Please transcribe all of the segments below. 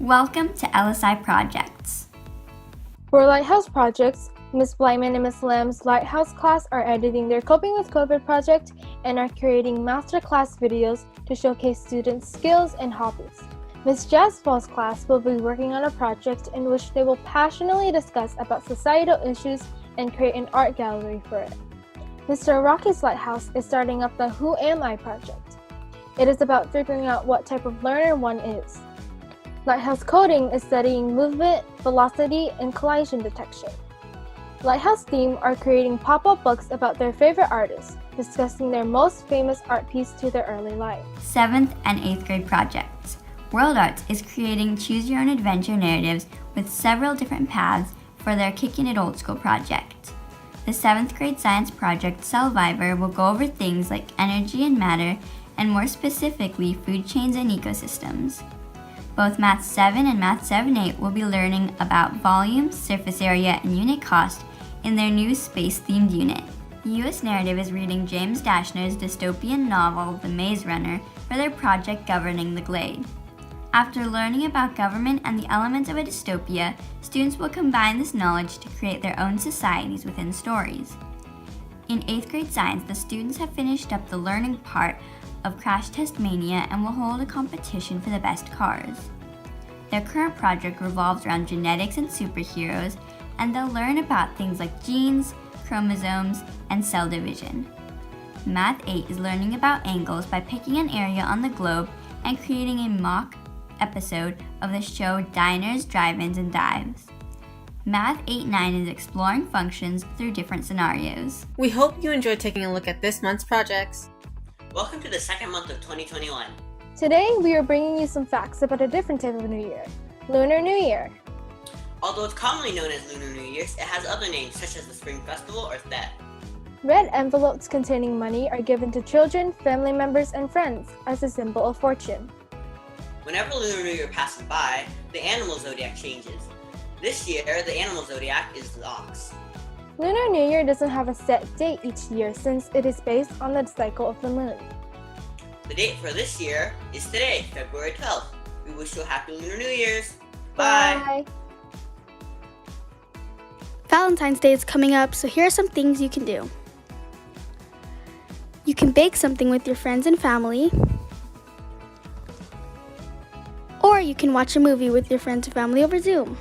Welcome to LSI Projects. For Lighthouse projects, Ms. Blightman and Ms. Lam's Lighthouse class are editing their Coping with COVID project and are creating masterclass videos to showcase students' skills and hobbies. Ms. Jaspal's class will be working on a project in which they will passionately discuss about societal issues and create an art gallery for it. Mr. Rocky's Lighthouse is starting up the Who Am I project. It is about figuring out what type of learner one is. Lighthouse Coding is studying movement, velocity, and collision detection. Lighthouse Theme are creating pop-up books about their favorite artists, discussing their most famous art piece to their early life. 7th and 8th grade projects. World Arts is creating choose your own adventure narratives with several different paths for their Kickin' It Old School project. The 7th grade science project Cellviver will go over things like energy and matter, and more specifically food chains and ecosystems. Both Math 7 and Math 7-8 will be learning about volume, surface area, and unit cost in their new space-themed unit. The U.S. Narrative is reading James Dashner's dystopian novel, The Maze Runner, for their project Governing the Glade. After learning about government and the elements of a dystopia, students will combine this knowledge to create their own societies within stories. In 8th grade science, the students have finished up the learning part of Crash Test Mania and will hold a competition for the best cars. Their current project revolves around genetics and superheroes, and they'll learn about things like genes, chromosomes, and cell division. Math 8 is learning about angles by picking an area on the globe and creating a mock episode of the show Diners, Drive-Ins, and Dives. Math 8-9 is exploring functions through different scenarios. We hope you enjoyed taking a look at this month's projects. Welcome to the second month of 2021. Today, we are bringing you some facts about a different type of New Year, Lunar New Year. Although it's commonly known as Lunar New Year's, it has other names such as the Spring Festival or Thet. Red envelopes containing money are given to children, family members, and friends as a symbol of fortune. Whenever Lunar New Year passes by, the animal zodiac changes. This year, the animal zodiac is the ox. Lunar New Year doesn't have a set date each year since it is based on the cycle of the moon. The date for this year is today, February 12th. We wish you a happy Lunar New Year's. Bye! Valentine's Day is coming up, so here are some things you can do. You can bake something with your friends and family, or you can watch a movie with your friends and family over Zoom.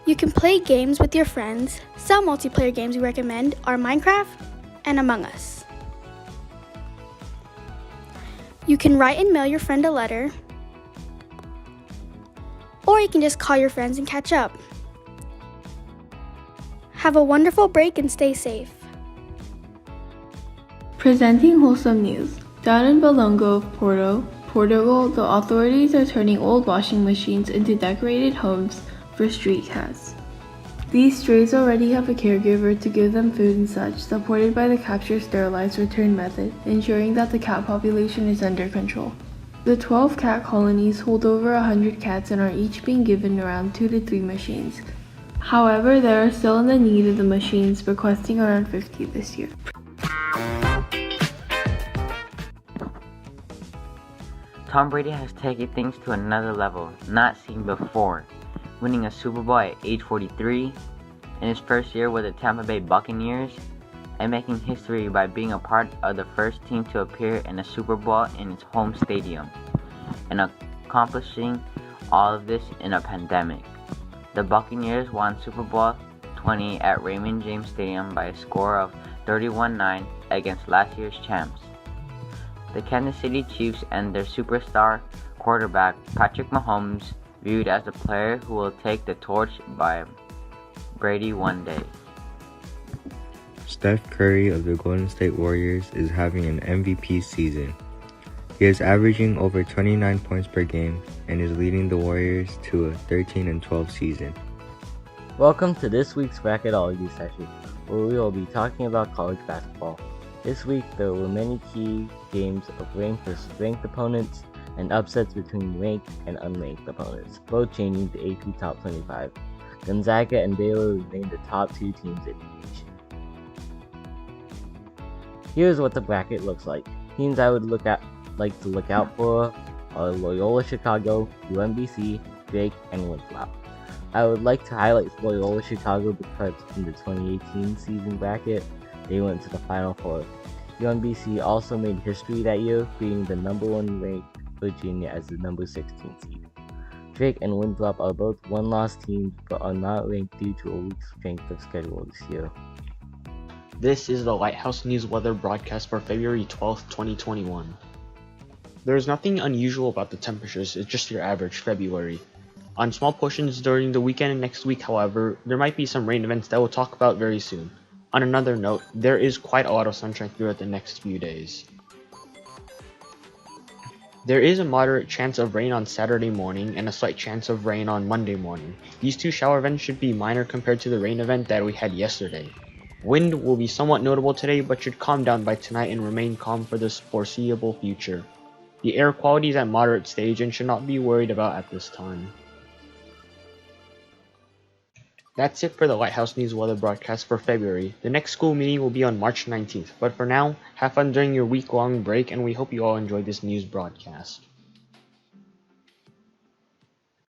You can play games with your friends. Some multiplayer games we recommend are Minecraft and Among Us. You can write and mail your friend a letter, or you can just call your friends and catch up. Have a wonderful break and stay safe. Presenting wholesome news. Down in Balongo, Portugal, the authorities are turning old washing machines into decorated homes for street cats. These strays already have a caregiver to give them food and such, supported by the capture, sterilize, return method, ensuring that the cat population is under control. The 12 cat colonies hold over 100 cats and are each being given around 2 to 3 machines. However, they are still in the need of the machines, requesting around 50 this year. Tom Brady has taken things to another level, not seen before, winning a Super Bowl at age 43 in his first year with the Tampa Bay Buccaneers, and making history by being a part of the first team to appear in a Super Bowl in its home stadium, and accomplishing all of this in a pandemic. The Buccaneers won Super Bowl 20 at Raymond James Stadium by a score of 31-9 against last year's champs. The Kansas City Chiefs and their superstar quarterback Patrick Mahomes viewed as the player who will take the torch by Brady one day. Steph Curry of the Golden State Warriors is having an MVP season. He is averaging over 29 points per game and is leading the Warriors to a 13-12 season. Welcome to this week's Bracketology session, where we will be talking about college basketball. This week, there were many key games of ranked versus ranked opponents and upsets between ranked and unranked opponents, both changing the AP Top 25. Gonzaga and Baylor remained the top 2 teams in the nation. Here's what the bracket looks like. Teams I would like to look out for are Loyola Chicago, UMBC, Drake, and Winthrop. I would like to highlight Loyola Chicago because in the 2018 season bracket, they went to the Final Four. UMBC also made history that year, beating the number 1 ranked Virginia as the number 16 seed. Drake and Winthrop are both one-loss teams but are not ranked due to a weak strength of schedule this year. This is the Lighthouse News weather broadcast for February 12th, 2021. There is nothing unusual about the temperatures, it's just your average February. On small portions during the weekend and next week, however, there might be some rain events that we'll talk about very soon. On another note, there is quite a lot of sunshine throughout the next few days. There is a moderate chance of rain on Saturday morning and a slight chance of rain on Monday morning. These two shower events should be minor compared to the rain event that we had yesterday. Wind will be somewhat notable today but should calm down by tonight and remain calm for the foreseeable future. The air quality is at moderate stage and should not be worried about at this time. That's it for the Lighthouse News weather broadcast for February. The next school meeting will be on March 19th, but for now, have fun during your week-long break and we hope you all enjoyed this news broadcast.